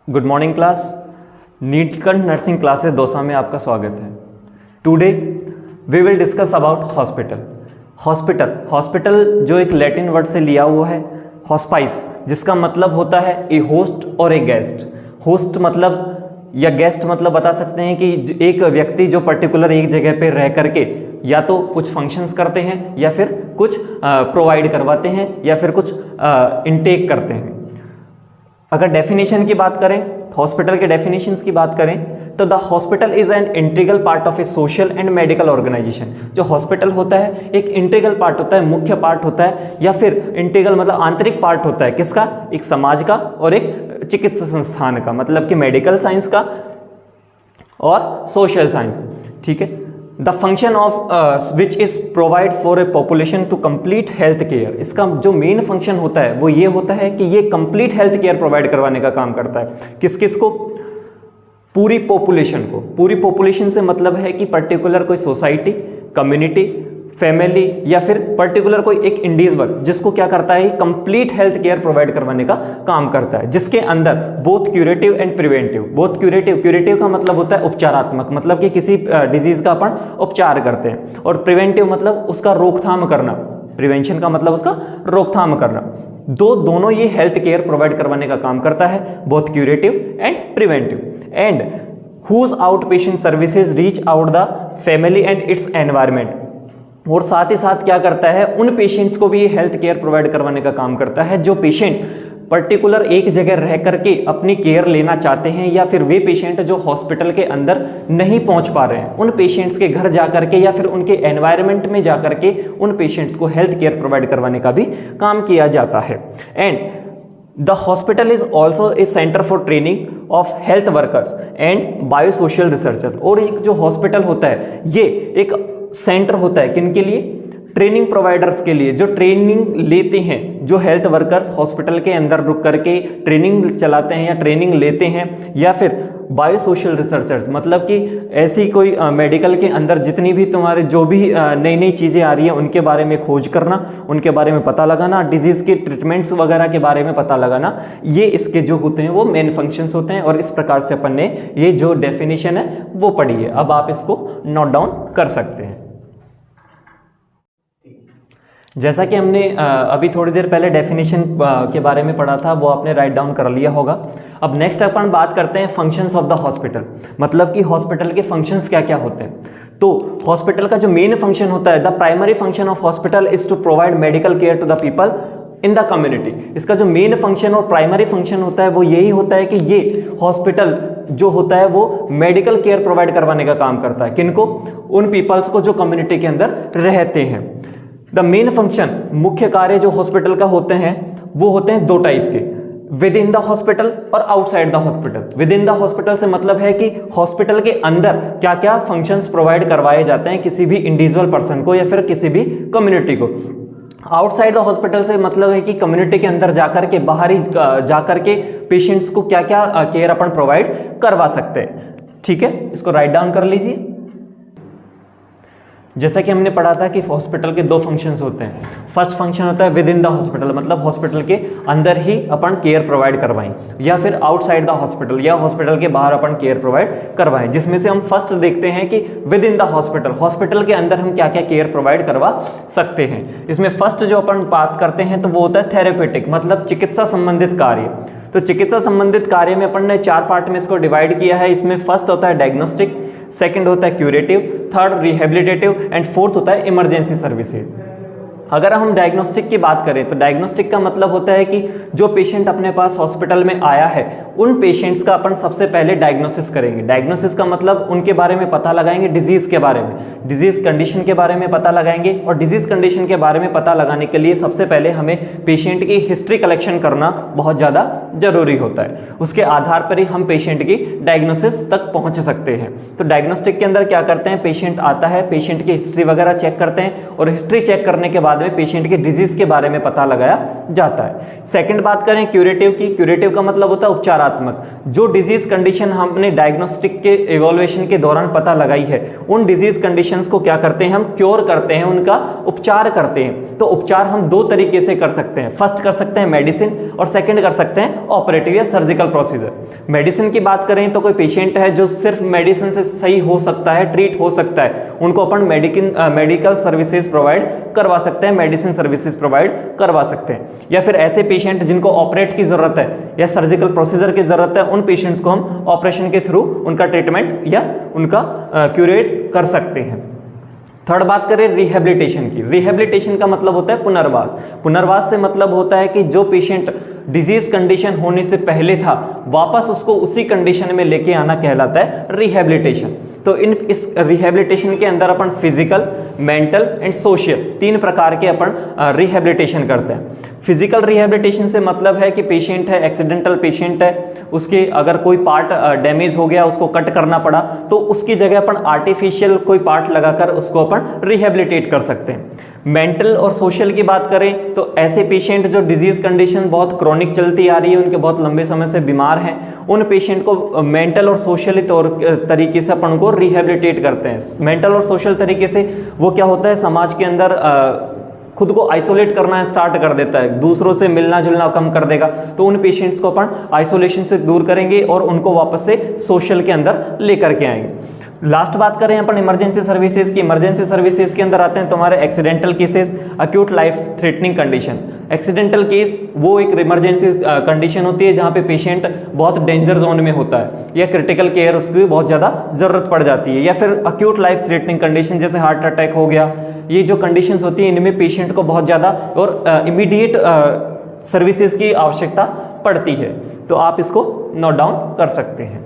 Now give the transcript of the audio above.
Good morning class. Neelkanth nursing classes Dausa में आपका स्वागत है। Today we will discuss about hospital. Hospital जो एक लैटिन वर्ड से लिया हुआ है हॉस्पाइस, जिसका मतलब होता है ए होस्ट और ए गेस्ट। होस्ट मतलब या गेस्ट मतलब बता सकते हैं कि एक व्यक्ति जो पर्टिकुलर एक जगह पे रह करके या तो कुछ फंक्शंस करते हैं या फिर कुछ प्रोवाइड करवाते हैं या फिर कुछ इनटेक करते हैं। अगर डेफिनेशन की बात करें, हॉस्पिटल के डेफिनेशंस की बात करें तो the hospital is an integral part of a social and medical organization. जो हॉस्पिटल होता है एक इंटीग्रल पार्ट होता है, मुख्य पार्ट होता है, या फिर इंटीग्रल मतलब आंतरिक पार्ट होता है। किसका? एक समाज का और एक चिकित्सा संस्थान का, मतलब कि मेडिकल साइंस का और सोशल साइंस। ठीक है। The function of which is provide for a population to complete health care. इसका जो मेन फंक्शन होता है वो ये होता है कि ये कंप्लीट हेल्थ केयर प्रोवाइड करवाने का काम करता है। किस किस को? पूरी पॉपुलेशन को। पूरी पॉपुलेशन से मतलब है कि पर्टिकुलर कोई सोसाइटी, कम्युनिटी, फैमिली या फिर पर्टिकुलर कोई एक इंडिविजुअल, जिसको क्या करता है, कंप्लीट हेल्थ केयर प्रोवाइड करवाने का काम करता है, जिसके अंदर both curative and preventive. Both curative का मतलब होता है उपचारात्मक, मतलब कि किसी डिजीज का अपन उपचार करते हैं, और प्रिवेंटिव मतलब उसका रोकथाम करना। प्रिवेंशन का मतलब उसका रोकथाम करना। दोनों ये हेल्थ केयर प्रोवाइड करवाने का काम करता है, both curative and preventive. And whose outpatient services reach out the family and its environment. और साथ ही साथ क्या करता है, उन पेशेंट्स को भी हेल्थ केयर प्रोवाइड करवाने का काम करता है जो पेशेंट पर्टिकुलर एक जगह रह करके अपनी केयर लेना चाहते हैं, या फिर वे पेशेंट जो हॉस्पिटल के अंदर नहीं पहुंच पा रहे हैं, उन पेशेंट्स के घर जाकर के या फिर उनके एनवायरनमेंट में जाकर के उन पेशेंट्स को हेल्थ केयर प्रोवाइड करवाने का भी काम किया जाता है। And the hospital is also a centre for training of health workers and biosocial researcher. और एक जो हॉस्पिटल होता है ये एक सेंटर होता है किनके लिए? ट्रेनिंग प्रोवाइडर्स के लिए, जो ट्रेनिंग लेते हैं, जो हेल्थ वर्कर्स हॉस्पिटल के अंदर रुक करके ट्रेनिंग चलाते हैं या ट्रेनिंग लेते हैं, या फिर बायोसोशल रिसर्चर्स, मतलब कि ऐसी कोई मेडिकल के अंदर जितनी भी तुम्हारे जो भी नई नई चीज़ें आ रही हैं उनके बारे में खोज करना, उनके बारे में पता लगाना, डिजीज़ के ट्रीटमेंट्स वगैरह के बारे में पता लगाना, ये इसके जो होते हैं वो मेन फंक्शंस होते हैं। और इस प्रकार से अपन ने ये जो डेफिनेशन है वो पढ़ी है। अब आप इसको नोट डाउन कर सकते हैं। जैसा कि हमने अभी थोड़ी देर पहले डेफिनेशन के बारे में पढ़ा था, वो आपने राइट डाउन कर लिया होगा। अब नेक्स्ट अपन बात करते हैं फंक्शंस ऑफ द हॉस्पिटल, मतलब कि हॉस्पिटल के फंक्शंस क्या क्या होते हैं। तो हॉस्पिटल का जो मेन फंक्शन होता है, the primary function of hospital is to provide medical care to the people in the community. इसका जो मेन फंक्शन और प्राइमरी फंक्शन होता है वो यही होता है कि ये हॉस्पिटल जो होता है वो मेडिकल केयर प्रोवाइड करवाने का काम करता है। किनको? उन पीपल्स को जो कम्युनिटी के अंदर रहते हैं। द मेन फंक्शन, मुख्य कार्य जो हॉस्पिटल का होते हैं वो होते हैं दो टाइप के, विद इन द हॉस्पिटल और outside the hospital. With in the hospital से मतलब है कि हॉस्पिटल के अंदर क्या क्या फंक्शंस प्रोवाइड करवाए जाते हैं किसी भी इंडिविजुअल पर्सन को या फिर किसी भी कम्युनिटी को। आउटसाइड द हॉस्पिटल से मतलब है कि कम्युनिटी के अंदर जाकर के, बाहरी जाकर के पेशेंट्स को क्या क्या केयर अपन प्रोवाइड करवा सकते हैं। ठीक है, इसको राइट डाउन कर लीजिए। जैसा कि हमने पढ़ा था कि हॉस्पिटल के दो फंक्शंस होते हैं। फर्स्ट फंक्शन होता है विद इन द हॉस्पिटल, मतलब हॉस्पिटल के अंदर ही अपन केयर प्रोवाइड करवाएं, या फिर आउटसाइड द हॉस्पिटल, या हॉस्पिटल के बाहर अपन केयर प्रोवाइड करवाएं। जिसमें से हम फर्स्ट देखते हैं कि with in the hospital, hospital के अंदर हम क्या क्या केयर प्रोवाइड करवा सकते हैं। इसमें फर्स्ट जो अपन बात करते हैं तो वो होता है थेरेपेटिक, मतलब चिकित्सा संबंधित कार्य। तो चिकित्सा संबंधित कार्य में अपन ने 4 पार्ट में इसको डिवाइड किया है। इसमें फर्स्ट होता है डायग्नोस्टिक, सेकंड होता है curative, third rehabilitative and fourth होता है इमरजेंसी सर्विसेज। अगर हम डायग्नोस्टिक की बात करें तो डायग्नोस्टिक का मतलब होता है कि जो पेशेंट अपने पास हॉस्पिटल में आया है उन पेशेंट्स का अपन सबसे पहले डायग्नोसिस करेंगे। डायग्नोसिस का मतलब उनके बारे में पता लगाएंगे, डिजीज के बारे में, डिजीज कंडीशन के बारे में पता लगाएंगे। और डिजीज कंडीशन के बारे में पता लगाने के लिए सबसे पहले हमें पेशेंट की हिस्ट्री कलेक्शन करना बहुत ज़्यादा जरूरी होता है। उसके आधार पर ही हम पेशेंट की डायग्नोसिस तक पहुंच सकते हैं। तो डायग्नोस्टिक के अंदर क्या करते हैं, पेशेंट आता है, पेशेंट की हिस्ट्री वगैरह चेक करते हैं, और हिस्ट्री चेक करने के बाद बाद में पेशेंट के डिजीज के बारे में पता लगाया जाता है। सेकंड बात करें क्यूरेटिव की, क्यूरेटिव का मतलब होता है उपचारात्मक। जो डिजीज कंडीशन हमने डायग्नोस्टिक के इवोल्यूशन के दौरान पता लगाई है, उन डिजीज कंडीशंस को क्या करते हैं हम, क्योर करते हैं, उनका उपचार करते हैं। तो उपचार हम दो तरीके से कर सकते हैं, फर्स्ट कर सकते हैं मेडिसिन और सेकंड कर सकते हैं ऑपरेटिव या सर्जिकल प्रोसीजर। मेडिसिन की बात करें तो कोई पेशेंट है जो सिर्फ मेडिसिन से सही हो सकता है, ट्रीट हो सकता है, उनको अपन मेडिकल सर्विसेज प्रोवाइड करवा सकते हैं, मेडिसिन सर्विसेज प्रोवाइड करवा सकते हैं। या फिर ऐसे पेशेंट जिनको ऑपरेट की जरूरत है या सर्जिकल प्रोसीजर की जरूरत है, उन पेशेंट्स को हम ऑपरेशन के थ्रू उनका ट्रीटमेंट या उनका क्यूरेट कर सकते हैं। थर्ड बात करें रिहेबिलिटेशन की। रिहेबिलिटेशन का मतलब होता है पुनर्वास। पुनर्वास से मतलब होता है कि जो पेशेंट डिजीज कंडीशन होने से पहले था, वापस उसको उसी कंडीशन में लेके आना कहलाता है रिहेबिलिटेशन। तो इस रिहेबिलिटेशन के अंदर अपन फिजिकल, मेंटल एंड सोशल तीन प्रकार के अपन रिहेबिलिटेशन करते हैं। फिजिकल रिहेबिलिटेशन से मतलब है कि पेशेंट है, एक्सीडेंटल पेशेंट है, उसके अगर कोई पार्ट डैमेज हो गया, उसको कट करना पड़ा, तो उसकी जगह अपन आर्टिफिशियल कोई पार्ट लगाकर उसको अपन रिहेबिलिटेट कर सकते हैं। मेंटल और सोशल की बात करें तो ऐसे पेशेंट जो डिजीज कंडीशन बहुत क्रोनिक चलती आ रही है, उनके बहुत लंबे समय से बीमार हैं, उन पेशेंट को मेंटल और सोशल तरीके से अपन को रिहेबिलिटेट करते हैं। मेंटल और सोशल तरीके से वो क्या होता है, समाज के अंदर खुद को आइसोलेट करना स्टार्ट कर देता है, दूसरों से मिलना जुलना कम कर देगा, तो उन पेशेंट्स को अपन आइसोलेशन से दूर करेंगे और उनको वापस से सोशल के अंदर लेकर के आएंगे। लास्ट बात करें अपन इमरजेंसी सर्विसेज की। इमरजेंसी सर्विसेज के अंदर आते हैं तुम्हारे accidental cases, acute life threatening condition. Accidental case वो एक इमरजेंसी कंडीशन होती है जहाँ पे पेशेंट बहुत डेंजर जोन में होता है या क्रिटिकल केयर उसकी बहुत ज़्यादा ज़रूरत पड़ जाती है। या फिर अक्यूट लाइफ थ्रेटनिंग कंडीशन जैसे हार्ट अटैक हो गया, ये जो कंडीशंस होती हैं इनमें पेशेंट को बहुत ज़्यादा और इमीडिएट सर्विसेज की आवश्यकता पड़ती है। तो आप इसको नोट डाउन कर सकते हैं।